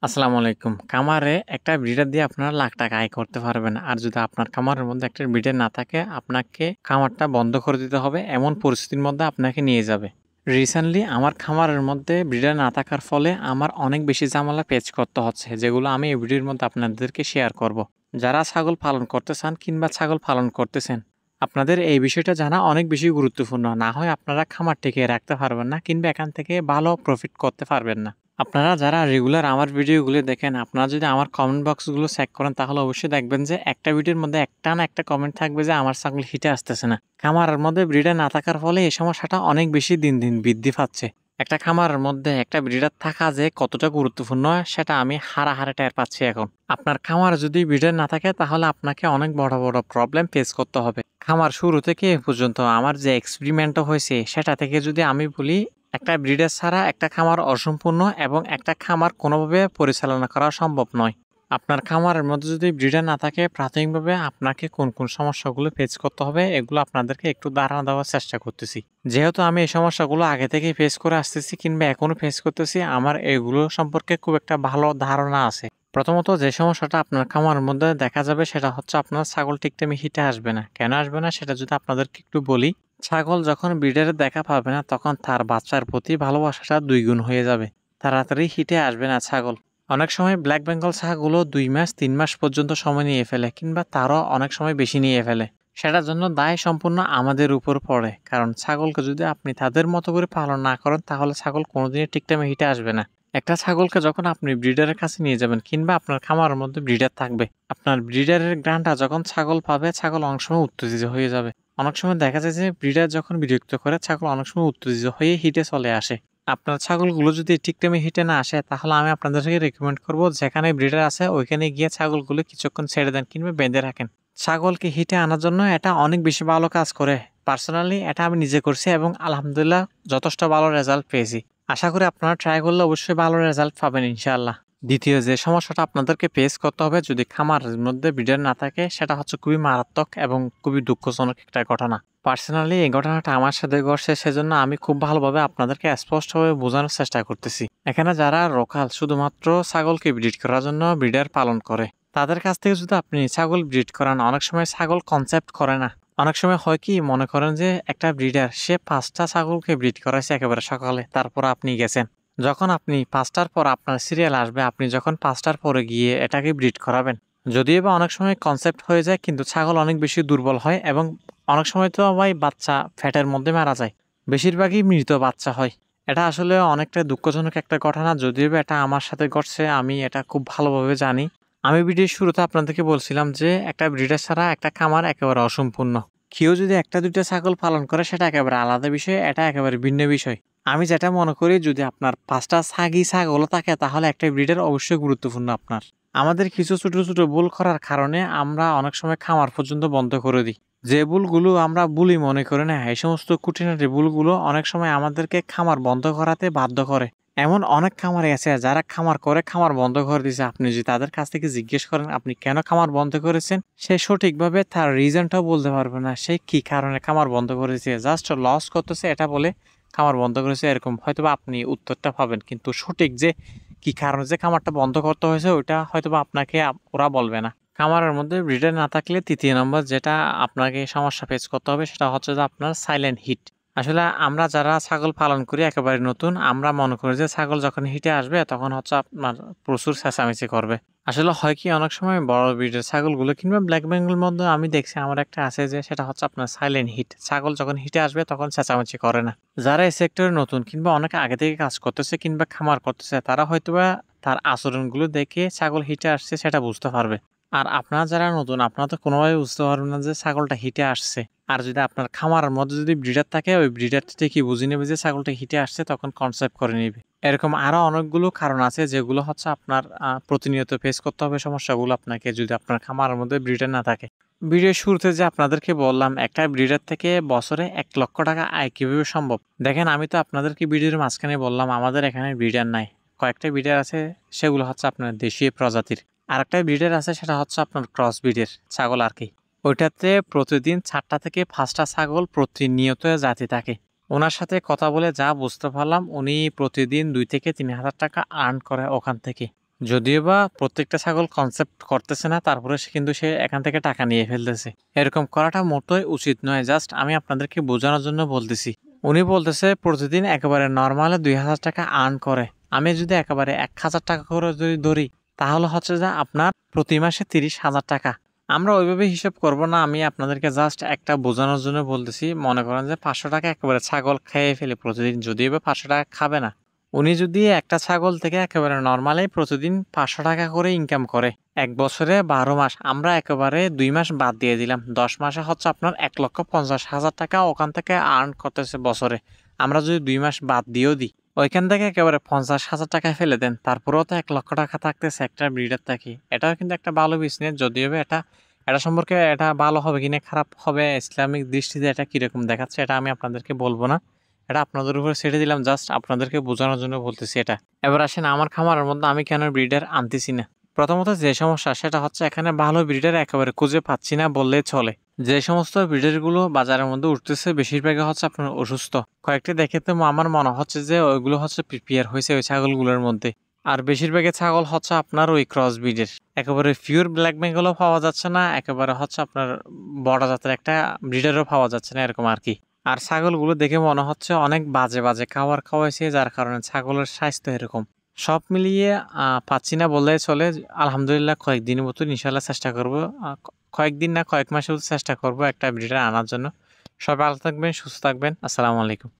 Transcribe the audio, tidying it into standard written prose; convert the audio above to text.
আসসালামু আলাইকুম। খামারে একটা ব্রিডার দিয়ে আপনারা লাখ টাকা আয় করতে পারবেন। আর যদি আপনার খামারের মধ্যে একটা ব্রিডার না থাকে, আপনাকে খামারটা বন্ধ করে দিতে হবে। এমন পরিস্থিতির মধ্যে আপনাকে নিয়ে যাবে। রিসেন্টলি আমার খামারের মধ্যে ব্রিডার না থাকার ফলে আমার অনেক বেশি ঝামেলা ফেস করতে হচ্ছে, যেগুলো আমি এই ভিডিওর মধ্যে আপনাদেরকে শেয়ার করব। যারা ছাগল পালন করতে চান কিংবা ছাগল পালন করতেছেন, আপনাদের এই বিষয়টা জানা অনেক বেশি গুরুত্বপূর্ণ। না হয় আপনারা খামার টিকিয়ে রাখতে পারবেন না কিংবা এখান থেকে ভালো প্রফিট করতে পারবেন না। আপনারা যারা রেগুলার আমার ভিডিওগুলো দেখেন, আপনারা যদি আমার কমেন্ট বক্সগুলো চেক করেন তাহলে অবশ্যই দেখবেন যে একটা ভিডিওর মধ্যে একটা না একটা কমেন্ট থাকবে যে আমার ছাগল হিটে আসতেছে না। খামারের মধ্যে ব্রিডার না থাকার ফলে এই সমস্যাটা অনেক বেশি দিন দিন বৃদ্ধি পাচ্ছে। একটা খামারের মধ্যে একটা ব্রিডার থাকা যে কতটা গুরুত্বপূর্ণ সেটা আমি হাড়ে টের পাচ্ছি এখন। আপনার খামারে যদি ব্রিডার না থাকে তাহলে আপনাকে অনেক বড় বড় প্রবলেম ফেস করতে হবে। খামার শুরু থেকে এ পর্যন্ত আমার যে এক্সপেরিমেন্টটা হয়েছে সেটা থেকে যদি আমি বলি, একটা ব্রিডার ছাড়া একটা খামার অসম্পূর্ণ এবং একটা খামার কোনোভাবে পরিচালনা করা সম্ভব নয়। আপনার খামারের মধ্যে যদি ব্রিডার না থাকে, প্রাথমিকভাবে আপনাকে কোন কোন সমস্যাগুলো ফেস করতে হবে এগুলো আপনাদেরকে একটু ধারণা দেওয়ার চেষ্টা করতেছি। যেহেতু আমি এই সমস্যাগুলো আগে থেকেই ফেস করে আসতেছি কিংবা এখনো ফেস করতেছি, আমার এগুলো সম্পর্কে খুব একটা ভালো ধারণা আছে। প্রথমত যে সমস্যাটা আপনার খামারের মধ্যে দেখা যাবে সেটা হচ্ছে আপনার ছাগল ঠিক টাইমে হিটে আসবে না। কেন আসবে না সেটা যদি আপনাদেরকে একটু বলি, ছাগল যখন ব্রিডারের দেখা পাবে না তখন তার বাচ্চার প্রতি ভালোবাসাটা ২ গুণ হয়ে যাবে। তাড়াতাড়ি হিটে আসবে না ছাগল। অনেক সময় ব্ল্যাক বেঙ্গল ছাগলগুলো ২ মাস ৩ মাস পর্যন্ত সময় নিয়ে ফেলে কিংবা তারও অনেক সময় বেশি নিয়ে ফেলে। সেটার জন্য দায় সম্পূর্ণ আমাদের উপর পড়ে। কারণ ছাগলকে যদি আপনি তাদের মতো করে পালন না করেন তাহলে ছাগল কোনোদিনই ঠিক টাইমে হিটে আসবে না। একটা ছাগলকে যখন আপনি ব্রিডারের কাছে নিয়ে যাবেন কিংবা আপনার খামারের মধ্যে ব্রিডার থাকবে, আপনার ব্রিডারের গ্রানটা যখন ছাগল পাবে ছাগল অনেক সময় উত্তেজিত হয়ে যাবে। অনেক সময় দেখা যায় যে ব্রিডার যখন বিরক্ত করে ছাগল অনেক সময় উত্তেজিত হয়ে হিটে চলে আসে। আপনার ছাগলগুলো যদি ঠিক টাইমে হিটে না আসে তাহলে আমি আপনাদেরকে রেকমেন্ড করব, যেখানে ব্রিডার আছে ওইখানে গিয়ে ছাগলগুলো কিছুক্ষণ ছেড়ে দেন কিংবা বেঁধে রাখেন। ছাগলকে হিটে আনার জন্য এটা অনেক বেশি ভালো কাজ করে। পার্সোনালি এটা আমি নিজে করছি এবং আলহামদুলিল্লাহ যথেষ্ট ভালো রেজাল্ট পেয়েছি। আশা করি আপনারা ট্রাই করলে অবশ্যই ভালো রেজাল্ট পাবেন ইনশাআল্লাহ। দ্বিতীয় যে সমস্যাটা আপনাদেরকে ফেস করতে হবে যদি খামারের মধ্যে ব্রিডার না থাকে, সেটা হচ্ছে খুবই মারাত্মক এবং খুবই দুঃখজনক একটা ঘটনা। পার্সোনালি এই ঘটনাটা আমার সাথে ঘটছে, সেজন্য আমি খুব ভালোভাবে আপনাদেরকে স্পষ্টভাবে বোঝানোর চেষ্টা করতেছি। এখানে যারা লোকাল শুধুমাত্র ছাগলকে ব্রিড করার জন্য ব্রিডার পালন করে, তাদের কাছ থেকে যদি আপনি ছাগল ব্রিড করান, অনেক সময় ছাগল কনসেপ্ট করে না। অনেক সময় হয় কি, মনে করেন যে একটা ব্রিডার সে ৫টা ছাগলকে ব্রিড করাইছে একেবারে সকালে, তারপর আপনি গেছেন। যখন আপনি ৫টার পর আপনার সিরিয়াল আসবে, আপনি যখন ৫টার পরে গিয়ে এটাকে ব্রিড করাবেন, যদিও বা অনেক সময় কনসেপ্ট হয়ে যায় কিন্তু ছাগল অনেক বেশি দুর্বল হয় এবং অনেক সময় তো ভাই বাচ্চা ফ্যাটের মধ্যে মারা যায়। বেশিরভাগই মৃত বাচ্চা হয়। এটা আসলে অনেকটা দুঃখজনক একটা ঘটনা, যদিও বা এটা আমার সাথে ঘটছে, আমি এটা খুব ভালোভাবে জানি। আমি ভিডিওর শুরুতে আপনাদেরকে বলছিলাম যে একটা ব্রিডার ছাড়া একটা খামার একেবারে অসম্পূর্ণ। কেউ যদি একটা দুইটা ছাগল পালন করে সেটা একেবারে আলাদা বিষয়, এটা একেবারে ভিন্ন বিষয়। আমি যেটা মনে করি, যদি আপনার ৫টা ছাগলও থাকে তাহলে একটা ব্রিডার অবশ্যই গুরুত্বপূর্ণ আপনার। আমাদের কিছু ছোট ছোট ভুল করার কারণে আমরা অনেক সময় খামার পর্যন্ত বন্ধ করে দিই। যে ভুলগুলো আমরা ভুলই মনে করি না, এই সমস্ত খুঁটিনাটি ভুলগুলো অনেক সময় আমাদেরকে খামার বন্ধ করাতে বাধ্য করে। এমন অনেক খামারে আছে যারা খামার করে খামার বন্ধ করে দিয়েছে। আপনি যদি তাদের কাছ থেকে জিজ্ঞেস করেন আপনি কেন খামার বন্ধ করেছেন, সে সঠিকভাবে তার রিজনটাও বলতে পারবে না। সে কি কারণে খামার বন্ধ করেছে, জাস্ট লস করতেছে এটা বলে খামার বন্ধ করেছে, এরকম হয়তোবা আপনি উত্তরটা পাবেন। কিন্তু সঠিক যে কি কারণে যে খামারটা বন্ধ করতে হয়েছে ওইটা হয়তোবা আপনাকে ওরা বলবে না। খামারের মধ্যে ব্রিডার না থাকলে তৃতীয় নম্বর যেটা আপনাকে সমস্যা ফেস করতে হবে সেটা হচ্ছে যে আপনার সাইলেন্ট হিট। আসলে আমরা যারা ছাগল পালন করি একেবারে নতুন, আমরা মনে করি যে ছাগল যখন হিটে আসবে তখন হচ্ছে আপনার প্রচুর চেঁচামেচি করবে। আসলে হয় কি, অনেক সময় বড় ব্রিডের ছাগলগুলো কিংবা ব্ল্যাক বেঙ্গল মধ্যে আমি দেখছি আমার একটা আছে যে সেটা হচ্ছে আপনার সাইলেন্ট হিট। ছাগল যখন হিটে আসবে তখন চেঁচামেচি করে না। যারা এই সেক্টরে নতুন কিংবা অনেক আগে থেকে কাজ করতেছে কিংবা খামার করতেছে, তারা হয়তোবা তার আচরণগুলো দেখে ছাগল হিটে আসছে সেটা বুঝতে পারবে। আর আপনারা যারা নতুন, আপনারা তো কোনোভাবে বুঝতে পারবেন না যে ছাগলটা হিটে আসছে। আর যদি আপনার খামারের মধ্যে যদি ব্রিডার থাকে, ওই ব্রিডার থেকে বুঝে নেবে যে ছাগলটা হিটে আসছে, তখন কনসেপ্ট করে নেবে। এরকম আরো অনেকগুলো কারণ আছে যেগুলো হচ্ছে আপনার প্রতিনিয়ত ফেস করতে হবে সমস্যাগুলো আপনাকে, যদি আপনার খামারের মধ্যে ব্রিডার না থাকে। ভিডিওর শুরুতে যে আপনাদেরকে বললাম একটা ব্রিডার থেকে বছরে ১,০০,০০০ টাকা আয় কিভাবে সম্ভব। দেখেন, আমি তো আপনাদেরকে ভিডিওর মাঝখানে বললাম আমাদের এখানে ব্রিডার নাই। কয়েকটা ব্রিডার আছে, সেগুলো হচ্ছে আপনার দেশীয় প্রজাতির। আরেকটা ব্রিডার আছে সেটা হচ্ছে আপনার ক্রস ব্রিডের ছাগল আর কি। ওইটাতে প্রতিদিন ৪টা থেকে ৫টা ছাগল প্রতিনিয়ত জাতি থাকে। ওনার সাথে কথা বলে যা বুঝতে পারলাম, উনি প্রতিদিন ২ থেকে ৩ হাজার টাকা আর্ন করে ওখান থেকে। যদিও বা প্রত্যেকটা ছাগল কনসেপ্ট করতেছে না, তারপরে সে এখান থেকে টাকা নিয়ে ফেলতেছে। এরকম করাটা মোটেই উচিত নয়। জাস্ট আমি আপনাদেরকে বোঝানোর জন্য বলতেছি। উনি বলতেছে প্রতিদিন একেবারে নরমালে ২,০০০ টাকা আর্ন করে। আমি যদি একেবারে ১,০০০ টাকা করে যদি ধরি, তাহলে হচ্ছে যে আপনার প্রতি মাসে ৩০,০০০ টাকা। আমরা ওইভাবে হিসাব করব না। আমি আপনাদেরকে জাস্ট একটা বোঝানোর জন্য বলতেছি। মনে করেন যে ৫০০ টাকা একেবারে ছাগল খেয়ে ফেলে প্রতিদিন, যদিও বা ৫০০ টাকা খাবে না। উনি যদি একটা ছাগল থেকে একেবারে নরমালি প্রতিদিন ৫০০ টাকা করে ইনকাম করে, ১ বছরে ১২ মাস, আমরা একেবারে ২ মাস বাদ দিয়ে দিলাম। ১০ মাসে হচ্ছে আপনার ১,৫০,০০০ টাকা ওখান থেকে আর্ন করতেছে বছরে। আমরা যদি ২ মাস বাদ দিয়েও দিই, ওইখান থেকে একেবারে ৫০,০০০ টাকায় ফেলে দেন, তারপরেও তো ১,০০,০০০ টাকা থাকতেছে একটা ব্রিডার থেকে। এটাও কিন্তু একটা ভালো বিজনেস। যদিও বা এটা সম্পর্কে এটা ভালো হবে কিনা খারাপ হবে ইসলামিক দৃষ্টিতে এটা কিরকম দেখাচ্ছে এটা আমি আপনাদেরকে বলবো না। এটা আপনাদের উপর ছেড়ে দিলাম, জাস্ট আপনাদেরকে বোঝানোর জন্য বলতেছি এটা। এবার আসেন আমার খামারের মধ্যে আমি কেন ব্রিডার আনতেছি না। প্রথমত যে সমস্যা সেটা হচ্ছে এখানে ভালো ব্রিডার একেবারে খুঁজে পাচ্ছি না বললেই চলে। যে সমস্ত ব্রিডারগুলো বাজারের মধ্যে উঠতেছে বেশিরভাগই হচ্ছে আপনার অসুস্থ। কয়েকটি দেখে তো আমার মনে হচ্ছে যে ওইগুলো হচ্ছে প্রিপেয়ার হয়েছে ওই ছাগলগুলোর মধ্যে। আর বেশিরভাগই ছাগল হচ্ছে আপনার ওই ক্রস ব্রিডের। একেবারে পিওর ব্ল্যাক বেঙ্গলও পাওয়া যাচ্ছে না, একেবারে হচ্ছে আপনার বড় জাতের একটা ব্রিডারও পাওয়া যাচ্ছে না, এরকম আর কি। আর ছাগলগুলো দেখে মনে হচ্ছে অনেক বাজে বাজে খাবার খাওয়াইছে, যার কারণে ছাগলের স্বাস্থ্য এরকম। সব মিলিয়ে পাচ্ছি না বললেই চলে। আলহামদুলিল্লাহ কয়েকদিনের মতো ইনশাল্লাহ চেষ্টা করব। কয়েকদিন না কয়েক মাসের চেষ্টা করব একটা ব্রিডার আনার জন্য। সবাই ভালো থাকবেন, সুস্থ থাকবেন। আসসালামু আলাইকুম।